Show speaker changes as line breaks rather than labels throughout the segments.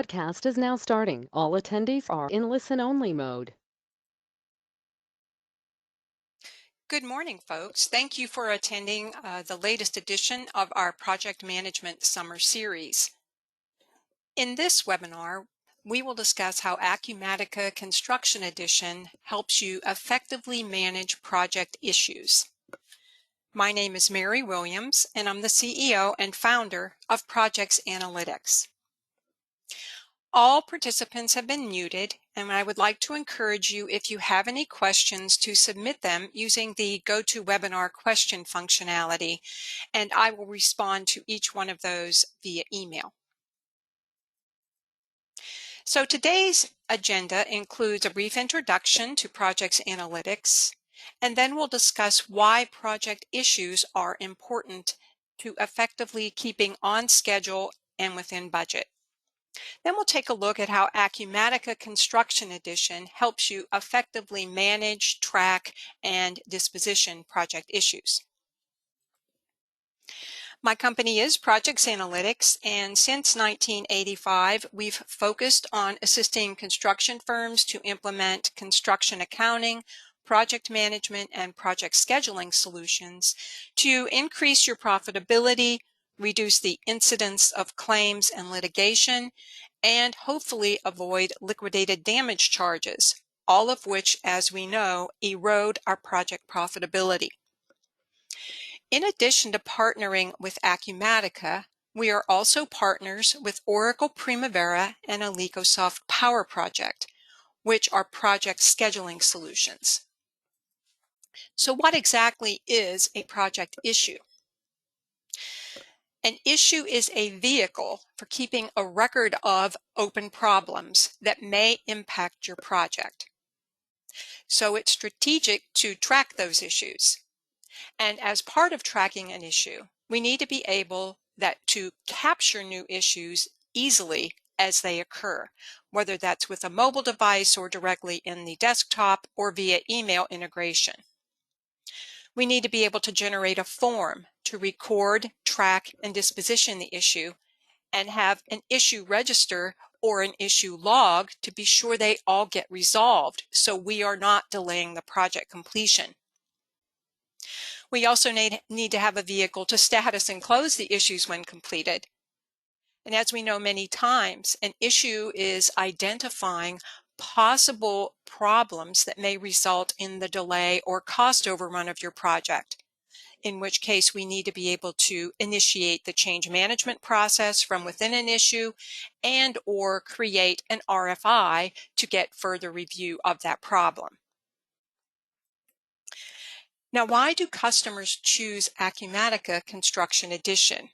Podcast is now starting. All attendees are in listen-only mode.
Good morning, folks. Thank you for attending the latest edition of our Project Management Summer Series. In this webinar, we will discuss how Acumatica Construction Edition helps you effectively manage project issues. My name is Mary Williams, and I'm the CEO and founder of Projects Analytics. All participants have been muted, and I would like to encourage you, if you have any questions, to submit them using the GoToWebinar question functionality, and I will respond to each one of those via email. So today's agenda includes a brief introduction to Projects Analytics, and then we'll discuss why project issues are important to effectively keeping on schedule and within budget. Then we'll take a look at how Acumatica Construction Edition helps you effectively manage, track, and disposition project issues. My company is Projects Analytics, and since 1985, we've focused on assisting construction firms to implement construction accounting, project management, and project scheduling solutions to increase your profitability, reduce the incidence of claims and litigation, and hopefully avoid liquidated damage charges, all of which, as we know, erode our project profitability. In addition to partnering with Acumatica, we are also partners with Oracle Primavera and Alicosoft Power Project, which are project scheduling solutions. So what exactly is a project issue? An issue is a vehicle for keeping a record of open problems that may impact your project. So it's strategic to track those issues. And as part of tracking an issue, we need to be able to capture new issues easily as they occur, whether that's with a mobile device or directly in the desktop or via email integration. We need to be able to generate a form to record, track, and disposition the issue, and have an issue register or an issue log to be sure they all get resolved so we are not delaying the project completion. We also need to have a vehicle to status and close the issues when completed. And as we know many times, an issue is identifying possible problems that may result in the delay or cost overrun of your project, in which case we need to be able to initiate the change management process from within an issue and or create an RFI to get further review of that problem. Now, why do customers choose Acumatica Construction Edition?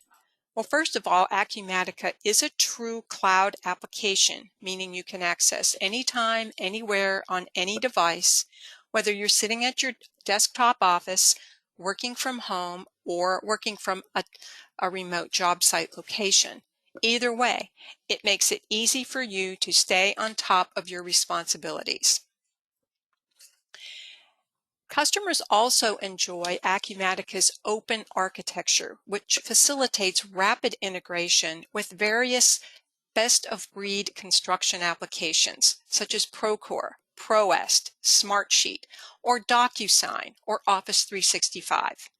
Well, first of all, Acumatica is a true cloud application, meaning you can access anytime, anywhere, on any device, whether you're sitting at your desktop office, working from home, or working from a remote job site location. Either way, it makes it easy for you to stay on top of your responsibilities. Customers also enjoy Acumatica's open architecture, which facilitates rapid integration with various best-of-breed construction applications, such as Procore, ProEst, Smartsheet, or DocuSign, or Office 365.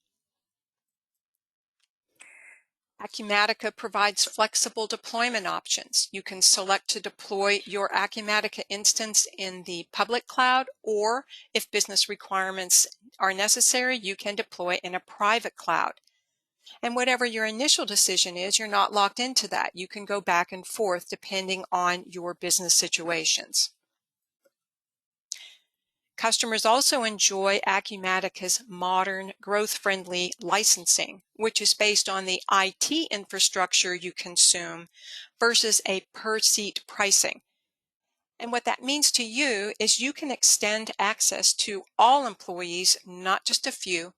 Acumatica provides flexible deployment options. You can select to deploy your Acumatica instance in the public cloud, or if business requirements are necessary, you can deploy in a private cloud. And whatever your initial decision is, you're not locked into that. You can go back and forth depending on your business situations. Customers also enjoy Acumatica's modern, growth-friendly licensing, which is based on the IT infrastructure you consume versus a per-seat pricing. And what that means to you is you can extend access to all employees, not just a few.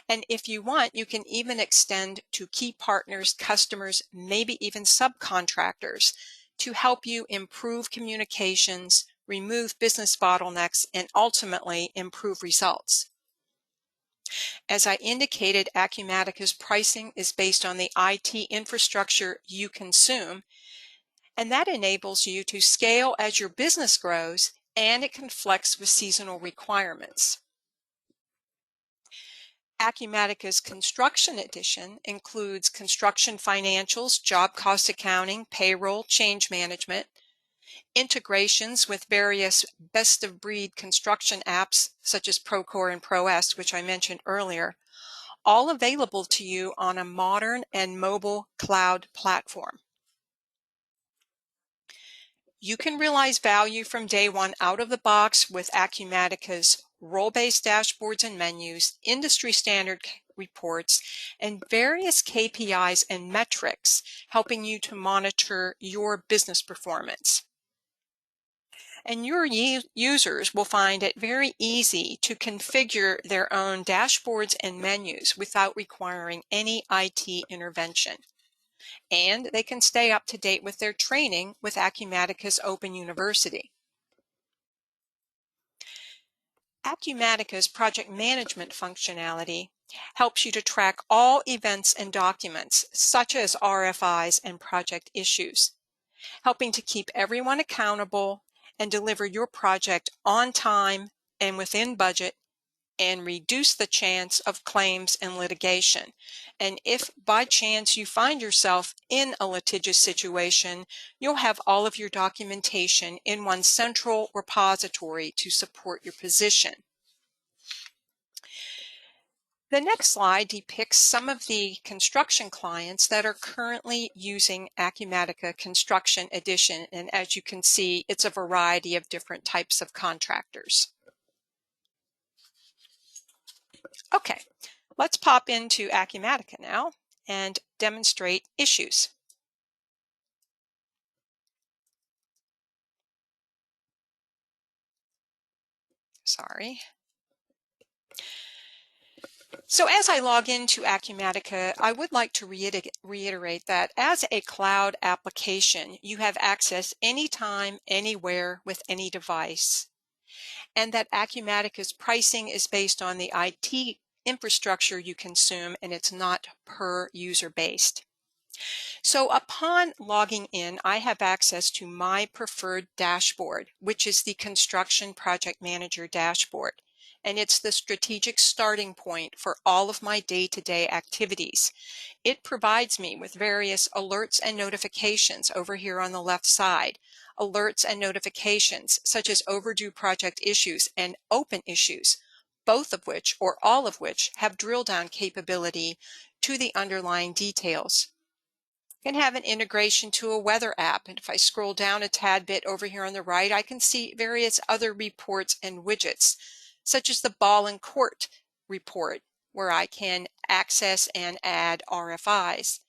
And if you want, you can even extend to key partners, customers, maybe even subcontractors to help you improve communications, remove business bottlenecks, and ultimately improve results. As I indicated, Acumatica's pricing is based on the IT infrastructure you consume, And that enables you to scale as your business grows, and it can flex with seasonal requirements. Acumatica's Construction Edition includes construction financials, job cost accounting, payroll, change management, integrations with various best-of-breed construction apps such as Procore and ProS, which I mentioned earlier, all available to you on a modern and mobile cloud platform. You can realize value from day one out of the box with Acumatica's role-based dashboards and menus, industry standard reports, and various KPIs and metrics, helping you to monitor your business performance. And your users will find it very easy to configure their own dashboards and menus without requiring any IT intervention. And they can stay up to date with their training with Acumatica's Open University. Acumatica's project management functionality helps you to track all events and documents, such as RFIs and project issues, helping to keep everyone accountable and deliver your project on time and within budget, and reduce the chance of claims and litigation. And if by chance you find yourself in a litigious situation, you'll have all of your documentation in one central repository to support your position. The next slide depicts some of the construction clients that are currently using Acumatica Construction Edition, and as you can see, it's a variety of different types of contractors. Okay, let's pop into Acumatica now and demonstrate issues. Sorry. So as I log into Acumatica, I would like to reiterate that as a cloud application, you have access anytime, anywhere, with any device, and that Acumatica's pricing is based on the IT infrastructure you consume, and it's not per user based. So upon logging in, I have access to my preferred dashboard, which is the Construction Project Manager dashboard. And it's the strategic starting point for all of my day-to-day activities. It provides me with various alerts and notifications over here on the left side. Alerts and notifications such as overdue project issues and open issues, both of which or all of which have drill down capability to the underlying details. Can have an integration to a weather app, and if I scroll down a tad bit over here on the right, I can see various other reports and widgets, such as the ball and court report, where I can access and add RFIs.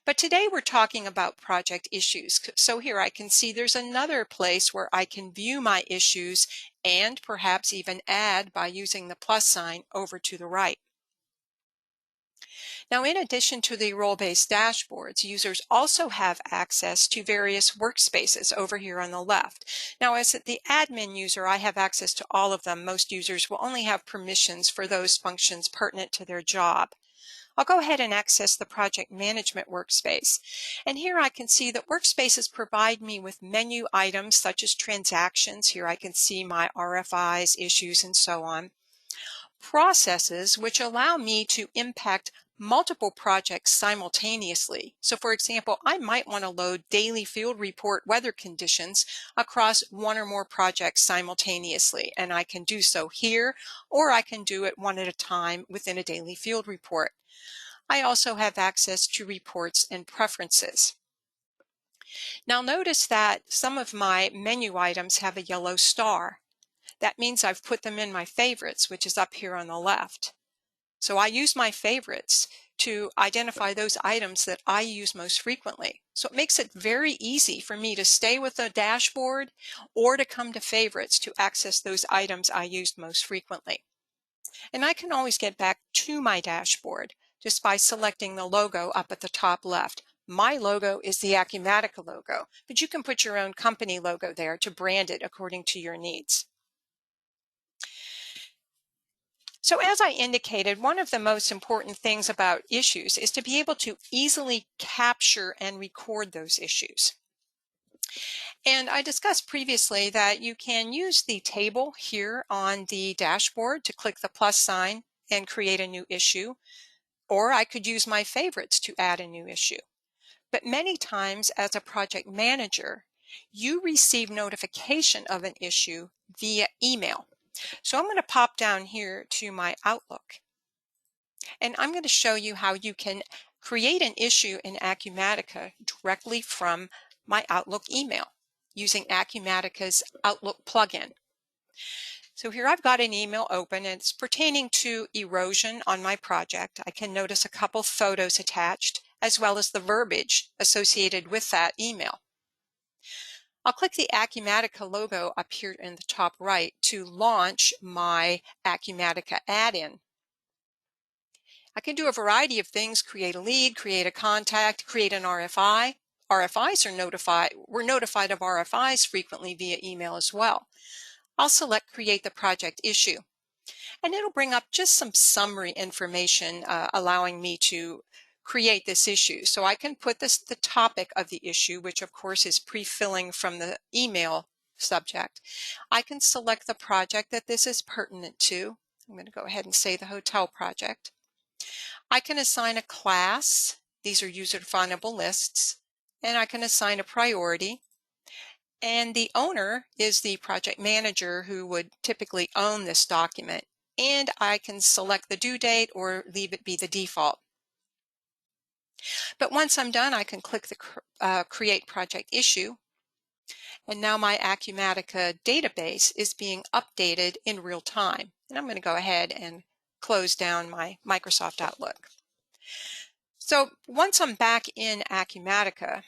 But today we're talking about project issues. So here I can see there's another place where I can view my issues and perhaps even add by using the plus sign over to the right. Now, in addition to the role-based dashboards, users also have access to various workspaces over here on the left. Now, as the admin user, I have access to all of them. Most users will only have permissions for those functions pertinent to their job. I'll go ahead and access the project management workspace. And here I can see that workspaces provide me with menu items such as transactions. Here I can see my RFIs, issues, and so on. Processes which allow me to impact multiple projects simultaneously. So for example, I might want to load daily field report weather conditions across one or more projects simultaneously, and I can do so here, or I can do it one at a time within a daily field report. I also have access to reports and preferences. Now notice that some of my menu items have a yellow star. That means I've put them in my favorites, which is up here on the left. So I use my favorites to identify those items that I use most frequently. So it makes it very easy for me to stay with the dashboard or to come to favorites to access those items I used most frequently. And I can always get back to my dashboard just by selecting the logo up at the top left. My logo is the Acumatica logo, but you can put your own company logo there to brand it according to your needs. So as I indicated, one of the most important things about issues is to be able to easily capture and record those issues. And I discussed previously that you can use the table here on the dashboard to click the plus sign and create a new issue, or I could use my favorites to add a new issue. But many times as a project manager, you receive notification of an issue via email. So I'm going to pop down here to my Outlook, and I'm going to show you how you can create an issue in Acumatica directly from my Outlook email using Acumatica's Outlook plugin. So here I've got an email open and it's pertaining to erosion on my project. I can notice a couple photos attached as well as the verbiage associated with that email. I'll click the Acumatica logo up here in the top right to launch my Acumatica add-in. I can do a variety of things: create a lead, create a contact, create an RFI. We're notified of RFIs frequently via email as well. I'll select create the project issue, and it'll bring up just some summary information allowing me to create this issue. So I can put the topic of the issue, which of course is pre-filling from the email subject. I can select the project that this is pertinent to. I'm going to go ahead and say the hotel project. I can assign a class. These are user-definable lists. And I can assign a priority. And the owner is the project manager who would typically own this document. And I can select the due date or leave it be the default. But once I'm done, I can click the Create Project Issue. And now my Acumatica database is being updated in real time. And I'm going to go ahead and close down my Microsoft Outlook. So once I'm back in Acumatica,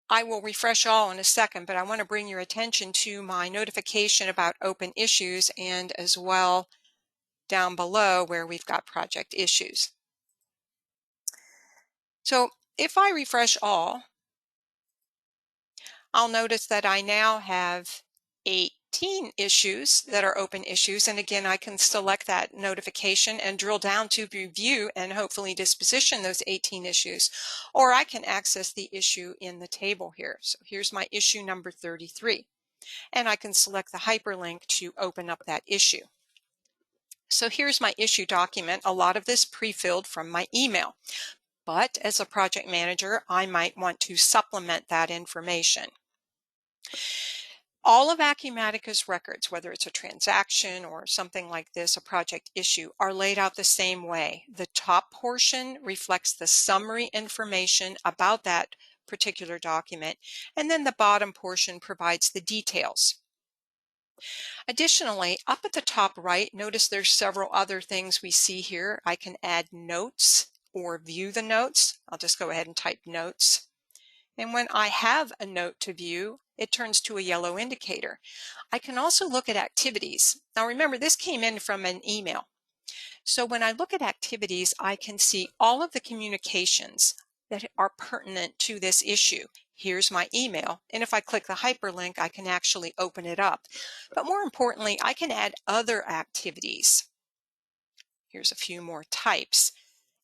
I will refresh all in a second, but I want to bring your attention to my notification about open issues and as well down below where we've got project issues. So if I refresh all, I'll notice that I now have 18 issues that are open issues. And again, I can select that notification and drill down to review and hopefully disposition those 18 issues. Or I can access the issue in the table here. So here's my issue number 33. And I can select the hyperlink to open up that issue. So here's my issue document, a lot of this pre-filled from my email. But as a project manager, I might want to supplement that information. All of Acumatica's records, whether it's a transaction or something like this, a project issue, are laid out the same way. The top portion reflects the summary information about that particular document, and then the bottom portion provides the details. Additionally, up at the top right, notice there's several other things we see here. I can add notes or view the notes. I'll just go ahead and type notes. And when I have a note to view, it turns to a yellow indicator. I can also look at activities. Now remember, this came in from an email. So when I look at activities, I can see all of the communications that are pertinent to this issue. Here's my email, and if I click the hyperlink, I can actually open it up. But more importantly, I can add other activities. Here's a few more types.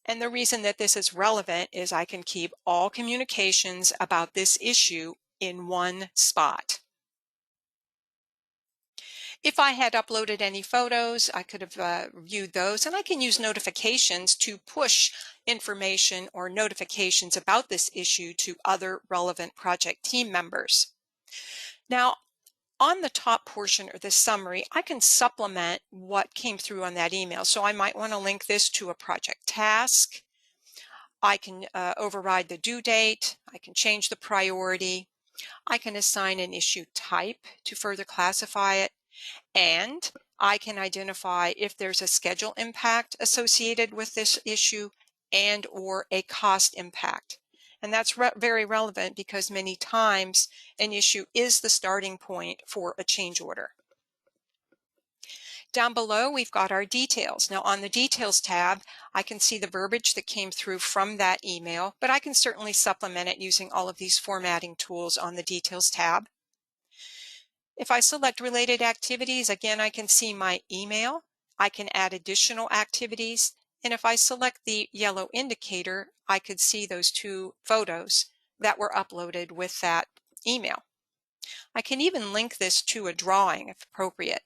And the reason that this is relevant is I can keep all communications about this issue in one spot. If I had uploaded any photos, I could have viewed those, and I can use notifications to push information or notifications about this issue to other relevant project team members. Now, on the top portion or the summary, I can supplement what came through on that email. So I might want to link this to a project task. I can override the due date. I can change the priority. I can assign an issue type to further classify it. And I can identify if there's a schedule impact associated with this issue and or a cost impact. And that's very relevant because many times an issue is the starting point for a change order. Down below, we've got our details. Now on the details tab, I can see the verbiage that came through from that email, but I can certainly supplement it using all of these formatting tools on the details tab. If I select related activities, again, I can see my email. I can add additional activities. And if I select the yellow indicator, I could see those two photos that were uploaded with that email. I can even link this to a drawing if appropriate,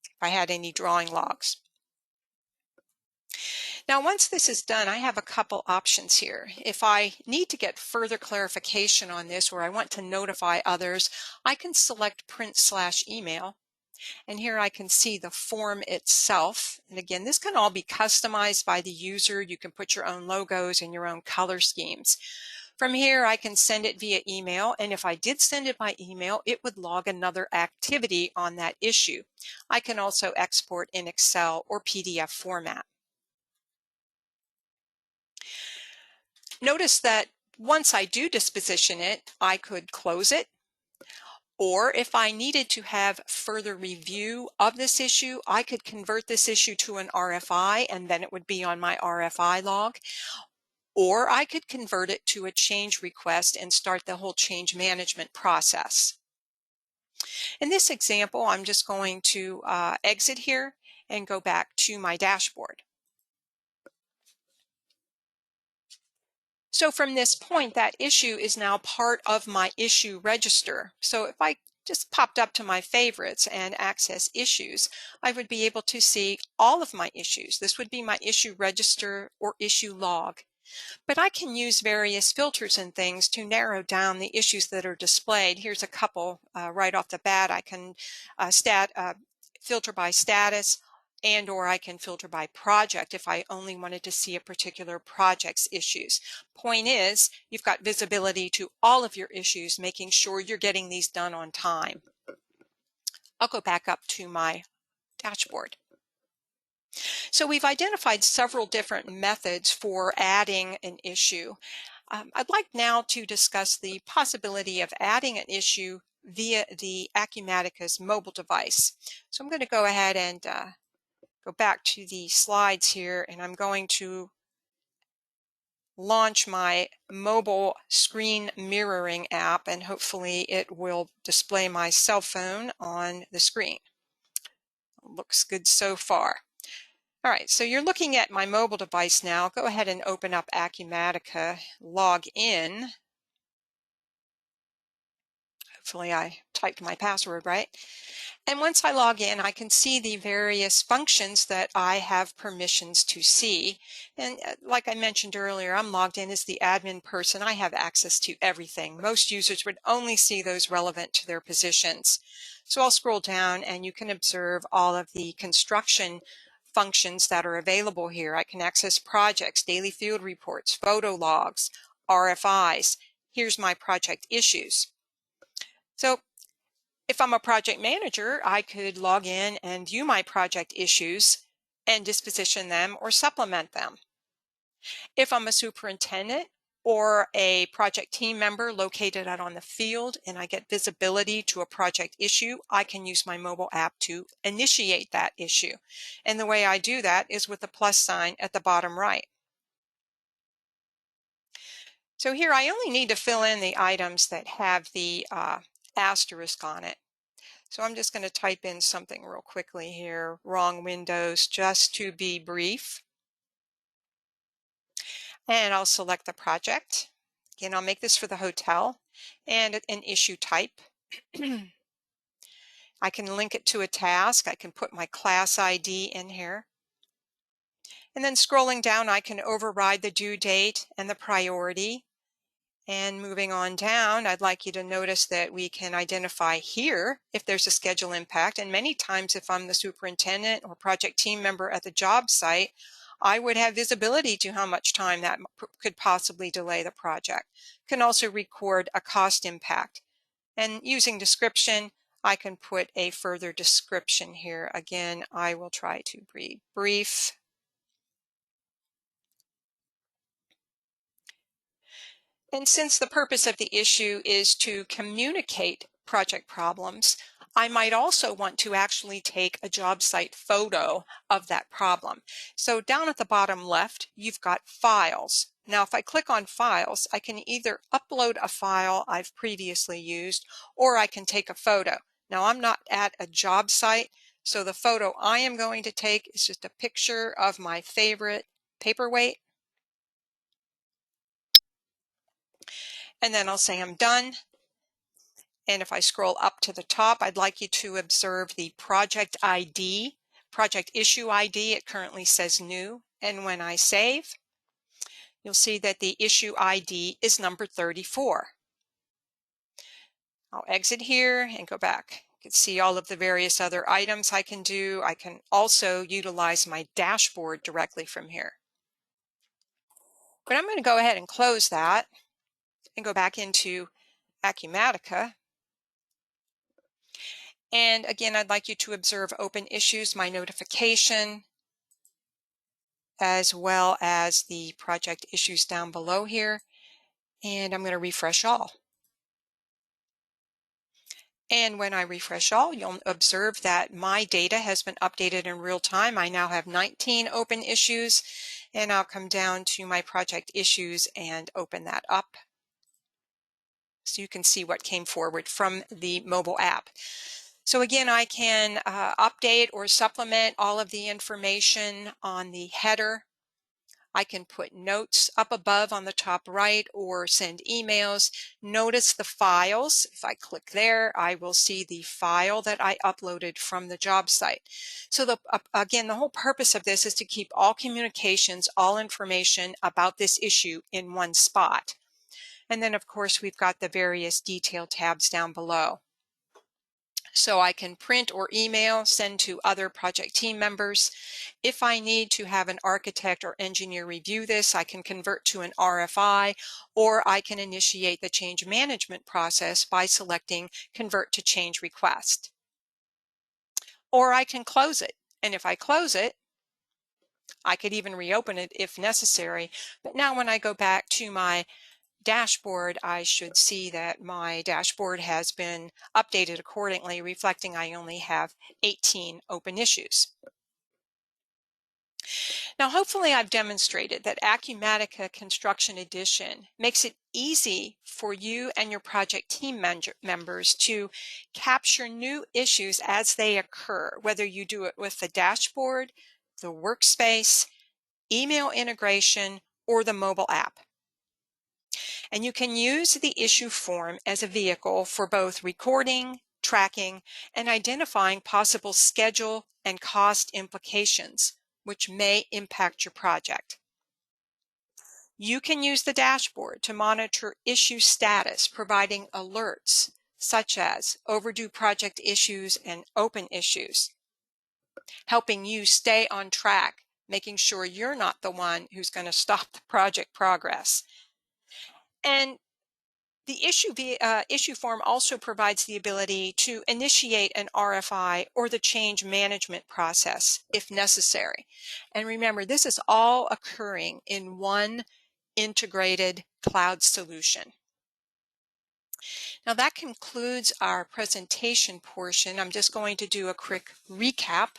if I had any drawing logs. Now, once this is done, I have a couple options here. If I need to get further clarification on this or I want to notify others, I can select print/email. And here I can see the form itself. And again, this can all be customized by the user. You can put your own logos and your own color schemes. From here, I can send it via email. And if I did send it by email, it would log another activity on that issue. I can also export in Excel or PDF format. Notice that once I do disposition it, I could close it. Or if I needed to have further review of this issue, I could convert this issue to an RFI and then it would be on my RFI log. Or I could convert it to a change request and start the whole change management process. In this example, I'm just going to exit here and go back to my dashboard. So from this point, that issue is now part of my issue register. So if I just popped up to my favorites and access issues, I would be able to see all of my issues. This would be my issue register or issue log. But I can use various filters and things to narrow down the issues that are displayed. Here's a couple right off the bat. I can filter by status, and or I can filter by project if I only wanted to see a particular project's issues. Point is, you've got visibility to all of your issues, making sure you're getting these done on time. I'll go back up to my dashboard. So we've identified several different methods for adding an issue. I'd like now to discuss the possibility of adding an issue via the Acumatica's mobile device. So I'm going to go ahead and go back to the slides here, and I'm going to launch my mobile screen mirroring app, and hopefully it will display my cell phone on the screen. Looks good so far. All right, so you're looking at my mobile device now. Go ahead and open up Acumatica, log in. Hopefully I typed my password right. And once I log in, I can see the various functions that I have permissions to see. And like I mentioned earlier, I'm logged in as the admin person. I have access to everything. Most users would only see those relevant to their positions. So I'll scroll down and you can observe all of the construction functions that are available here. I can access projects, daily field reports, photo logs, RFIs. Here's my project issues. So if I'm a project manager, I could log in and view my project issues and disposition them or supplement them. If I'm a superintendent or a project team member located out on the field and I get visibility to a project issue, I can use my mobile app to initiate that issue. And the way I do that is with the plus sign at the bottom right. So here I only need to fill in the items that have the asterisk on it. So I'm just going to type in something real quickly here, wrong windows, just to be brief. And I'll select the project. Again, I'll make this for the hotel and an issue type. I can link it to a task. I can put my class ID in here. And then scrolling down, I can override the due date and the priority. And moving on down, I'd like you to notice that we can identify here if there's a schedule impact. And many times if I'm the superintendent or project team member at the job site, I would have visibility to how much time that could possibly delay the project. Can also record a cost impact. And using description, I can put a further description here. Again, I will try to be brief. And since the purpose of the issue is to communicate project problems, I might also want to actually take a job site photo of that problem. So down at the bottom left, you've got files. Now, if I click on files, I can either upload a file I've previously used, or I can take a photo. Now, I'm not at a job site, so the photo I am going to take is just a picture of my favorite paperweight. and then I'll say I'm done. And if I scroll up to the top, I'd like you to observe the project ID, project issue ID. It currently says new. And when I save, you'll see that the issue ID is number 34. I'll exit here and go back. You can see all of the various other items I can do. I can also utilize my dashboard directly from here. But I'm going to go ahead and close that and go back into Acumatica. And again, I'd like you to observe open issues, my notification, as well as the project issues down below here. And I'm going to refresh all. And when I refresh all, you'll observe that my data has been updated in real time. I now have 19 open issues, and I'll come down to my project issues and open that up so you can see what came forward from the mobile app. So again, I can update or supplement all of the information on the header. I can put notes up above on the top right or send emails. Notice the files. If I click there, I will see the file that I uploaded from the job site. So again, the whole purpose of this is to keep all communications, all information about this issue in one spot. And then of course, we've got the various detail tabs down below. So I can print or email, send to other project team members. If I need to have an architect or engineer review this, I can convert to an RFI, or I can initiate the change management process by selecting Convert to Change Request. Or I can close it. And if I close it, I could even reopen it if necessary. But now when I go back to my dashboard, I should see that my dashboard has been updated accordingly, reflecting I only have 18 open issues. Now, hopefully I've demonstrated that Acumatica Construction Edition makes it easy for you and your project team members to capture new issues as they occur, whether you do it with the dashboard, the workspace, email integration, or the mobile app. And you can use the issue form as a vehicle for both recording, tracking, and identifying possible schedule and cost implications, which may impact your project. You can use the dashboard to monitor issue status, providing alerts such as overdue project issues and open issues, helping you stay on track, making sure you're not the one who's going to stop the project progress. And the issue form also provides the ability to initiate an RFI or the change management process if necessary. And remember, this is all occurring in one integrated cloud solution. Now that concludes our presentation portion. I'm just going to do a quick recap.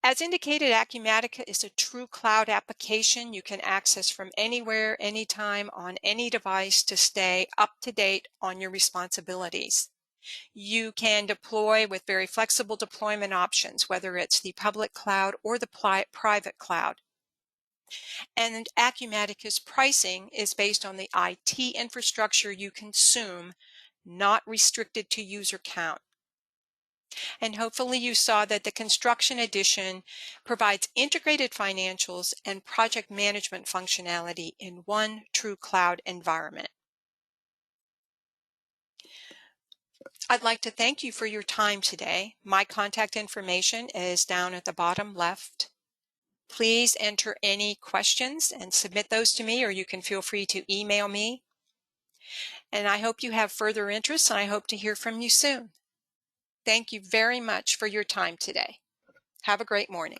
As indicated, Acumatica is a true cloud application you can access from anywhere, anytime, on any device to stay up to date on your responsibilities. You can deploy with very flexible deployment options, whether it's the public cloud or the private cloud. And Acumatica's pricing is based on the IT infrastructure you consume, not restricted to user count. And hopefully you saw that the Construction Edition provides integrated financials and project management functionality in one true cloud environment. I'd like to thank you for your time today. My contact information is down at the bottom left. Please enter any questions and submit those to me, or you can feel free to email me. And I hope you have further interest, and I hope to hear from you soon. Thank you very much for your time today. Have a great morning.